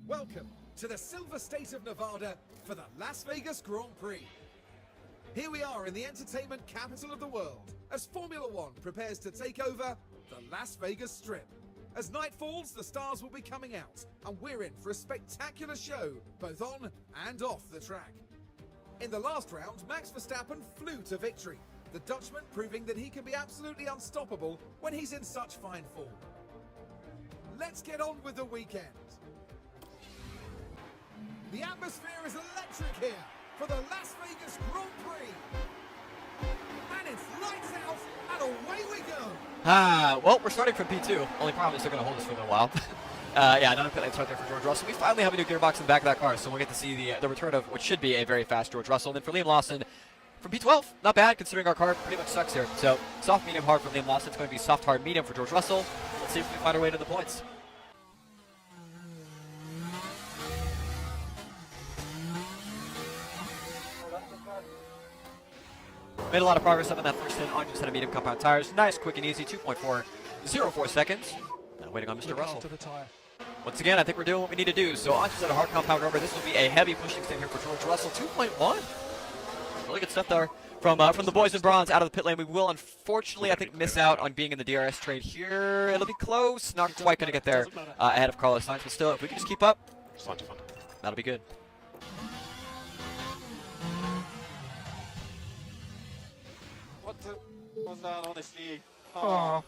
Welcome to the Silver State of Nevada for the Las Vegas Grand Prix. Here we are in the entertainment capital of the world as Formula One prepares to take over the Las Vegas Strip. As night falls, the stars will be coming out, and we're in for a spectacular show, both on and off the track. In the last round, Max Verstappen flew to victory, the Dutchman proving that he can be absolutely unstoppable when he's in such fine form. Let's get on with the weekend. The atmosphere is electric here for the Las Vegas Grand Prix. And it's lights out and away we go. Well, we're starting from P2. Only problem is they're going to hold us for a little while. Yeah, another pit lane start there for George Russell. We finally have a new gearbox in the back of that car, so we'll get to see the return of what should be a very fast George Russell. And then for Liam Lawson, from P12, not bad considering our car pretty much sucks here. So soft, medium, hard for Liam Lawson. It's going to be soft, hard, medium for George Russell. Let's see if we can find our way to the points. Made a lot of progress up in that first stint on just set of medium compound tires. Nice, quick and easy, 2.404 seconds. Now waiting on Mr. Russell. Once again, I think we're doing what we need to do. So on to set a hard compound rubber. This will be a heavy pushing stint here for George Russell. 2.1. Really good stuff there from the boys in bronze out of the pit lane. We will, unfortunately, I think, miss out on being in the DRS trade here. It'll be close. Not quite going to get there ahead of Carlos Sainz. But still, if we can just keep up, that'll be good. Honestly. I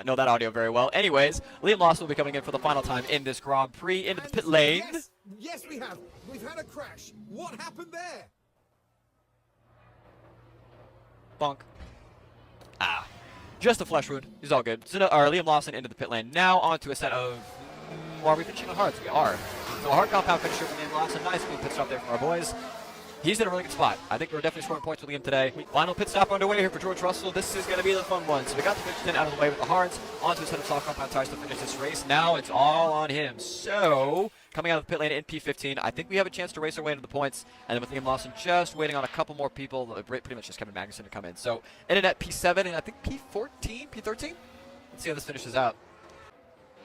know that audio very well. Anyways, Liam Lawson will be coming in for the final time in this Grand Prix into the pit lane. Yes, we have. We've had a crash. What happened there? Bonk. Just a flesh wound. He's all good. So, Liam Lawson into the pit lane. Now onto a set of... are we finishing on hards? We are. So a hard compound finisher from Liam Lawson. Nice speed pit stop there from our boys. He's in a really good spot. I think we're definitely scoring points with Liam today. Final pit stop underway here for George Russell. This is going to be the fun one. So we got the finish stint out of the way with the hards. Onto a set of soft compound tires to finish this race. Now it's all on him. So, coming out of the pit lane in P15, I think we have a chance to race our way into the points. And then with Liam Lawson just waiting on a couple more people, pretty much just Kevin Magnussen to come in. So, in at P7 and I think P14, P13? Let's see how this finishes out.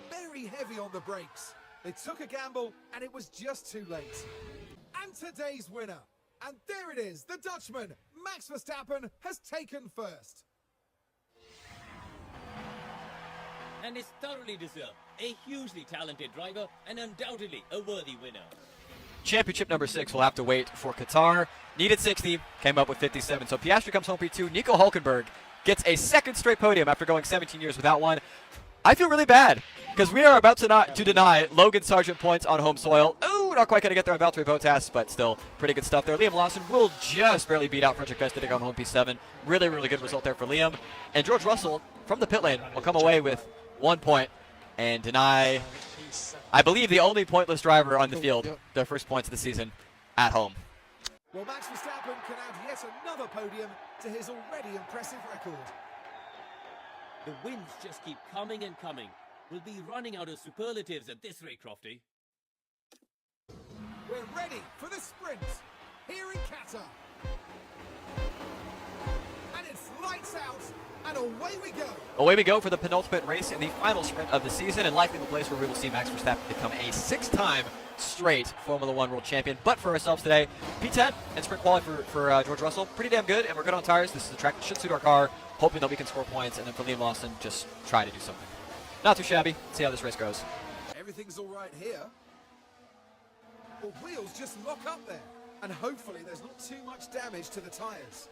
Very heavy on the brakes. They took a gamble and it was just too late. And today's winner. And there it is, the Dutchman, Max Verstappen, has taken first. And it's thoroughly deserved. A hugely talented driver and undoubtedly a worthy winner. Championship number 6 will have to wait for Qatar. Needed 60, came up with 57. So Piastri comes home P2. Nico Hulkenberg gets a second straight podium after going 17 years without one. I feel really bad because we are about to deny Logan Sargent points on home soil. Ooh, not quite going to get there on Valtteri Bottas, but still pretty good stuff there. Liam Lawson will just barely beat out Frederick Vesta to come home P7. Really, really good result there for Liam. And George Russell from the pit lane will come away with 1 point and deny, I believe, the only pointless driver on the field, their first points of the season at home. Well, Max Verstappen can add yet another podium to his already impressive record. The wins just keep coming and coming. We'll be running out of superlatives at this rate, Crofty. We're ready for the sprint here in Qatar. And it's lights out and away we go. Away we go for the penultimate race in the final sprint of the season, and likely the place where we will see Max Verstappen become a 6-time straight Formula One world champion. But for ourselves today, P10 and sprint quality for George Russell. Pretty damn good, and we're good on tires. This is a track that should suit our car, hoping that we can score points, and then for Liam Lawson, just try to do something. Not too shabby. Let's see how this race goes. Everything's all right here. The wheels just lock up there, and hopefully there's not too much damage to the tires.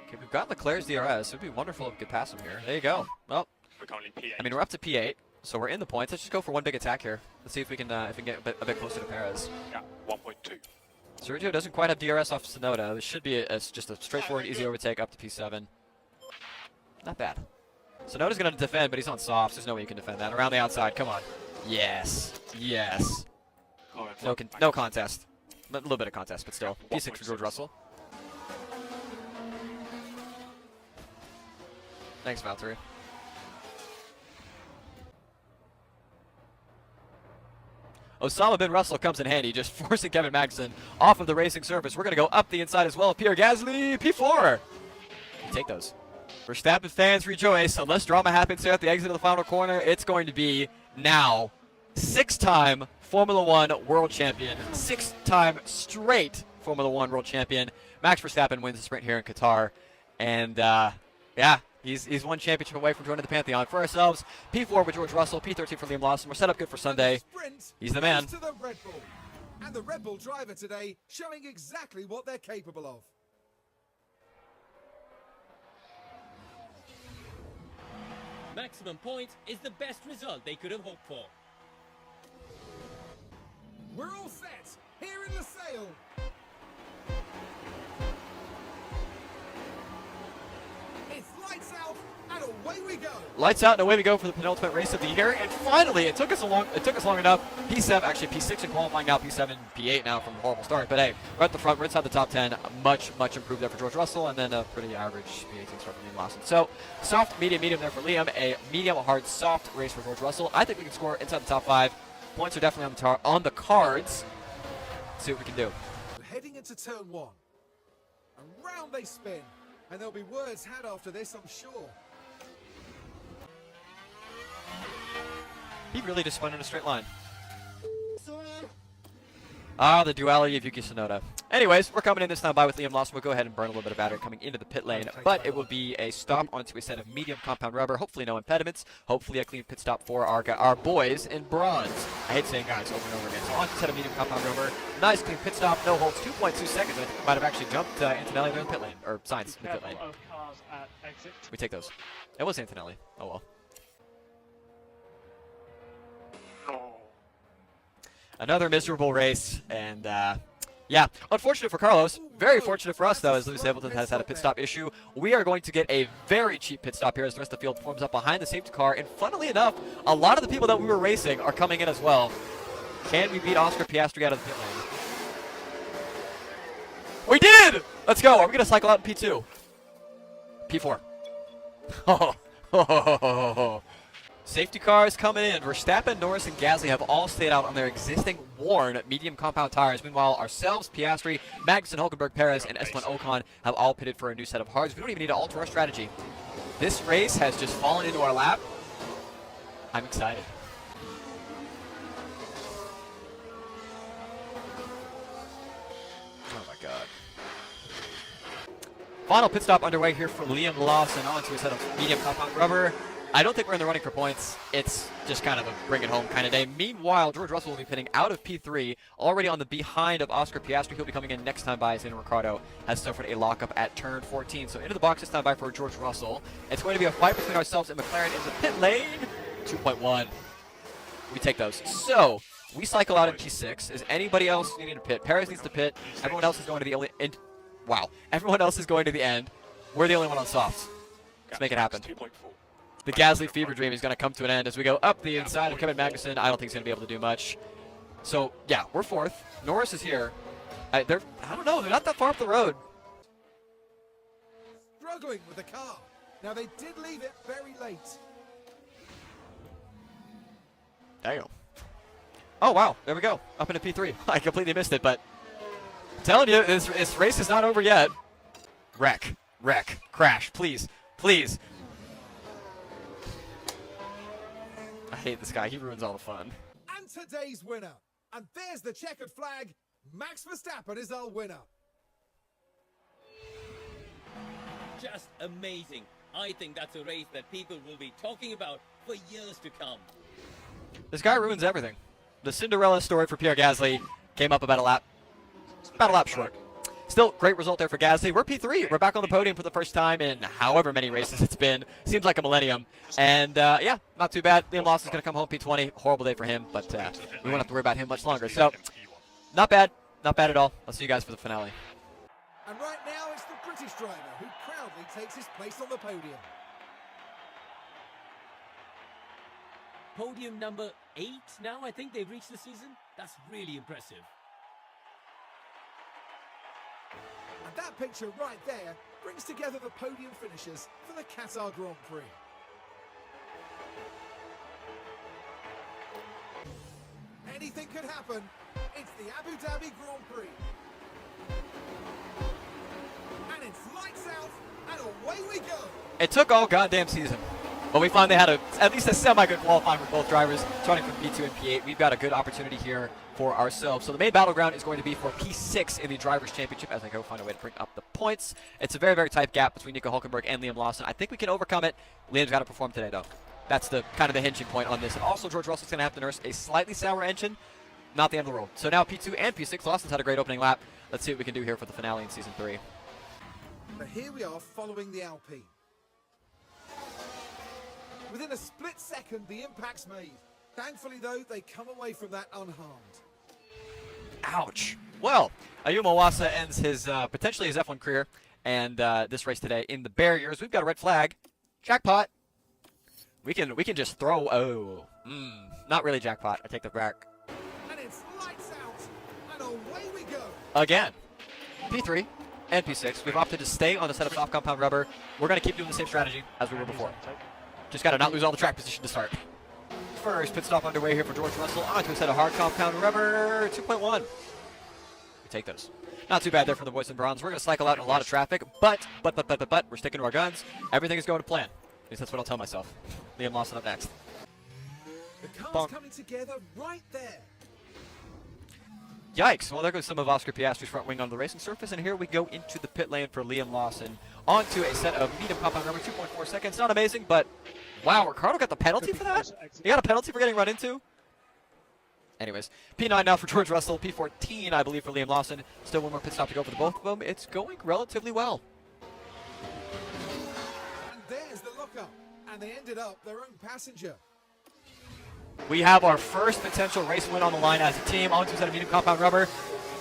Okay, we've got Leclerc's DRS. It would be wonderful if we could pass him here. There you go. Well, I mean, we're up to P8, so we're in the points. Let's just go for one big attack here. Let's see if we can get a bit closer to Perez. Yeah, 1.2. Sergio doesn't quite have DRS off Tsunoda. This should be just a straightforward, easy overtake up to P7. Not bad. Tsunoda's going to defend, but he's on softs. There's no way you can defend that. Around the outside, come on. Yes. Yes. No contest. A little bit of contest, but still. P6 for George Russell. Thanks, Valtteri. Osama bin Russell comes in handy, just forcing Kevin Magnussen off of the racing surface. We're going to go up the inside as well. Pierre Gasly, P4. You take those. Verstappen fans rejoice. Unless drama happens here at the exit of the final corner, it's going to be now 6-time Formula One world champion, 6-time straight Formula One world champion. Max Verstappen wins the sprint here in Qatar. And, yeah, he's one championship away from joining the Pantheon. For ourselves, P4 with George Russell, P13 for Liam Lawson. We're set up good for Sunday. Sprint He's the man. goes to the Red Bull. And the Red Bull driver today showing exactly what they're capable of. Maximum points is the best result they could have hoped for. We're all set. Here in the sail. It's lights out and away we go. Lights out and away we go for the penultimate race of the year. And finally, it took us long enough. P7, actually P6 in qualifying now, P7, P8 now from a horrible start. But hey, we're at the front, we're inside the top 10. Much improved there for George Russell, and then a pretty average P18 start for Liam Lawson. So soft, medium there for Liam. A medium, hard, soft race for George Russell. I think we can score inside the top 5. Points are definitely on the cards. Let's see what we can do. We're heading into turn 1. Around they spin. And there'll be words had after this, I'm sure. He really just went in a straight line. Ah, the duality of Yuki Tsunoda. Anyways, we're coming in this time by with Liam Lawson. We'll go ahead and burn a little bit of battery coming into the pit lane, but it will be a stop onto a set of medium compound rubber. Hopefully no impediments. Hopefully a clean pit stop for our boys in bronze. I hate saying guys over and over again. So onto a set of medium compound rubber. Nice clean pit stop. No holds. 2.2 seconds. I think we might have actually jumped Antonelli there in the pit lane. Or Sainz in the pit lane. We take those. It was Antonelli. Oh well. Another miserable race, and yeah, unfortunate for Carlos. Very fortunate for us, though, as Lewis Hamilton has had a pit stop issue. We are going to get a very cheap pit stop here as the rest of the field forms up behind the safety car, and funnily enough, a lot of the people that we were racing are coming in as well. Can we beat Oscar Piastri out of the pit lane? We did! Let's go. Are we going to cycle out in P2? P4. Safety cars coming in. Verstappen, Norris, and Gasly have all stayed out on their existing worn medium compound tires. Meanwhile, ourselves, Piastri, Magnussen, Hulkenberg, Perez, and Esteban Ocon have all pitted for a new set of hards. We don't even need to alter our strategy. This race has just fallen into our lap. I'm excited. Oh my god. Final pit stop underway here for Liam Lawson onto a set of medium compound rubber. I don't think we're in the running for points. It's just kind of a bring it home kind of day. Meanwhile, George Russell will be pitting out of P3, already on the behind of Oscar Piastri. He'll be coming in next time by as Daniel Ricciardo has suffered a lockup at turn 14. So into the box this time by for George Russell. It's going to be a fight between ourselves and McLaren in the pit lane. 2.1. We take those. So we cycle out in P6. Is anybody else needing to pit? Perez needs to pit. Everyone else is going to the end. Wow. Everyone else is going to the end. We're the only one on softs. Let's make it happen. 2.4. The Gasly fever dream is going to come to an end as we go up the inside of Kevin Magnussen. I don't think he's going to be able to do much. So, yeah, we're fourth. Norris is here. I don't know. They're not that far up the road. Struggling with the car. Now, they did leave it very late. Damn. Oh, wow. There we go. Up into P3. I completely missed it, but I'm telling you, this race is not over yet. Wreck. Crash. Please. I hate this guy. He ruins all the fun. And today's winner. And there's the checkered flag. Max Verstappen is our winner. Just amazing. I think that's a race that people will be talking about for years to come. This guy ruins everything. The Cinderella story for Pierre Gasly came up about a lap short. Still, great result there for Gasly. We're P3. We're back on the podium for the first time in however many races it's been. Seems like a millennium. And, yeah, not too bad. Liam Lawson's going to come home P20. Horrible day for him, but we won't have to worry about him much longer. So, not bad. Not bad at all. I'll see you guys for the finale. And right now, it's the British driver who proudly takes his place on the podium. Podium number 8 now, I think they've reached this season. That's really impressive. And that picture right there brings together the podium finishers for the Qatar Grand Prix. Anything could happen. It's the Abu Dhabi Grand Prix. And it's lights out and away we go. It took all goddamn season. But we finally had at least a semi-good qualifying with both drivers starting from P2 and P8. We've got a good opportunity here for ourselves. So the main battleground is going to be for P6 in the Drivers' Championship as I go find a way to bring up the points. It's a very, very tight gap between Nico Hulkenberg and Liam Lawson. I think we can overcome it. Liam's got to perform today, though. That's the kind of the hinging point on this. And also, George Russell's going to have to nurse a slightly sour engine. Not the end of the world. So now P2 and P6. Lawson's had a great opening lap. Let's see what we can do here for the finale in Season 3. But here we are following the Alpine. Within a split second, the impact's made. Thankfully, though, they come away from that unharmed. Ouch. Well, Ayumu Iwasa ends his potentially his F1 career and this race today in the barriers. We've got a red flag. Jackpot. We can just throw. Oh, not really jackpot. I take that back. And it's lights out, and away we go. Again, P3 and P6. We've opted to stay on the set of soft compound rubber. We're going to keep doing the same strategy as we were before. Just got to not lose all the track position to start. First pit stop underway here for George Russell onto a set of hard compound rubber 2.1. We take those. Not too bad there for the boys in bronze. We're going to cycle out in a lot of traffic, but we're sticking to our guns. Everything is going to plan. At least that's what I'll tell myself. Liam Lawson up next. The car's coming together right there. Yikes. Well, there goes some of Oscar Piastri's front wing on the racing surface, and here we go into the pit lane for Liam Lawson. Onto a set of medium compound rubber, 2.4 seconds. Not amazing, but wow, Ricardo got the penalty for that? He got a penalty for getting run into? Anyways, P9 now for George Russell, P14, I believe, for Liam Lawson. Still one more pit stop to go for the both of them. It's going relatively well. And there's the lockup, and they ended up their own passenger. We have our first potential race win on the line as a team. Onto a set of medium compound rubber.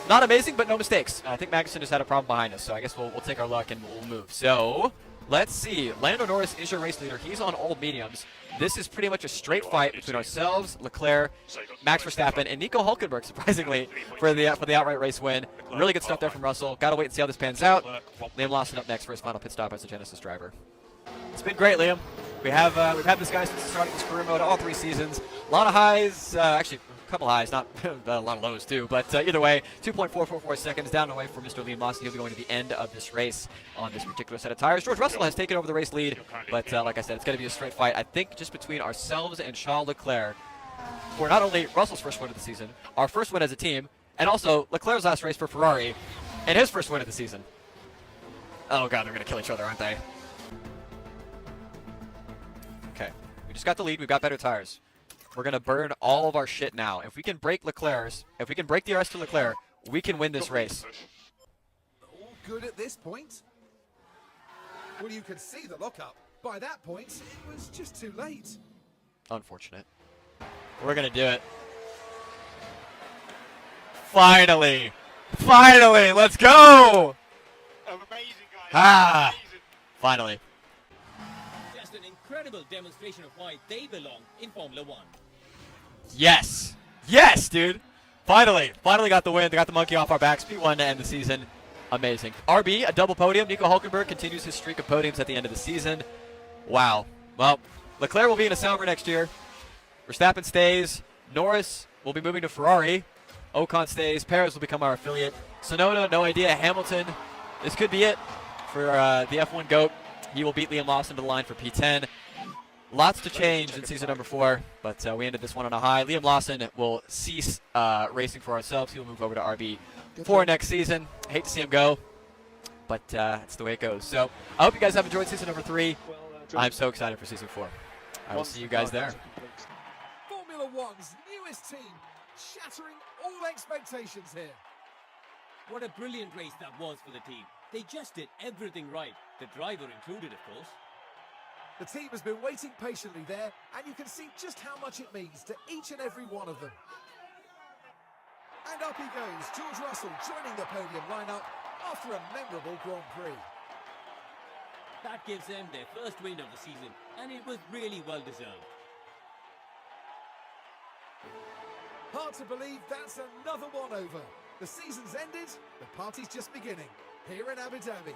Not amazing, but no mistakes. I think Magnussen just had a problem behind us, so I guess we'll take our luck and we'll move. So, let's see. Lando Norris is your race leader. He's on old mediums. This is pretty much a straight fight between ourselves, Leclerc, Max Verstappen, and Nico Hulkenberg, surprisingly, for the outright race win. Really good stuff there from Russell. Got to wait and see how this pans out. Liam Lawson up next for his final pit stop as a Genesis driver. It's been great, Liam. We've had this guy since starting his career mode all 3 seasons. A lot of highs, actually a couple highs, not a lot of lows too, but either way, 2.444 seconds down away from Mr. Liam Lawson. He'll be going to the end of this race on this particular set of tires. George Russell has taken over the race lead, but like I said, it's going to be a straight fight. I think just between ourselves and Charles Leclerc for not only Russell's first win of the season, our first win as a team, and also Leclerc's last race for Ferrari, and his first win of the season. Oh god, they're going to kill each other, aren't they? Okay, we just got the lead. We've got better tires. We're going to burn all of our shit now. If we can break Leclerc's, if we can break the RS to Leclerc, we can win this race. All good at this point. Well, you could see the lockup. By that point, it was just too late. Unfortunate. We're going to do it. Finally! Finally! Let's go! Amazing, guys. Ah! Amazing. Finally. Just an incredible demonstration of why they belong in Formula One. Yes! Yes, dude! Finally! Finally got the win. They got the monkey off our backs. P1 to end the season. Amazing. RB, a double podium. Nico Hulkenberg continues his streak of podiums at the end of the season. Wow. Well, Leclerc will be in a Sauber next year. Verstappen stays. Norris will be moving to Ferrari. Ocon stays. Perez will become our affiliate. Sonoda, no idea. Hamilton. This could be it for the F1 GOAT. He will beat Liam Lawson to the line for P10. Lots to change in season number 4, but we ended this one on a high. Liam Lawson will cease racing for ourselves. He'll move over to RB4 next season. I hate to see him go, but it's the way it goes. So I hope you guys have enjoyed season number 3. I'm so excited for season 4. I will see you guys there. Formula One's newest team, shattering all expectations here. What a brilliant race that was for the team. They just did everything right, the driver included, of course. The team has been waiting patiently there, and you can see just how much it means to each and every one of them. And up he goes, George Russell joining the podium lineup after a memorable Grand Prix. That gives them their first win of the season, and it was really well deserved. Hard to believe that's another one over. The season's ended, the party's just beginning, here in Abu Dhabi.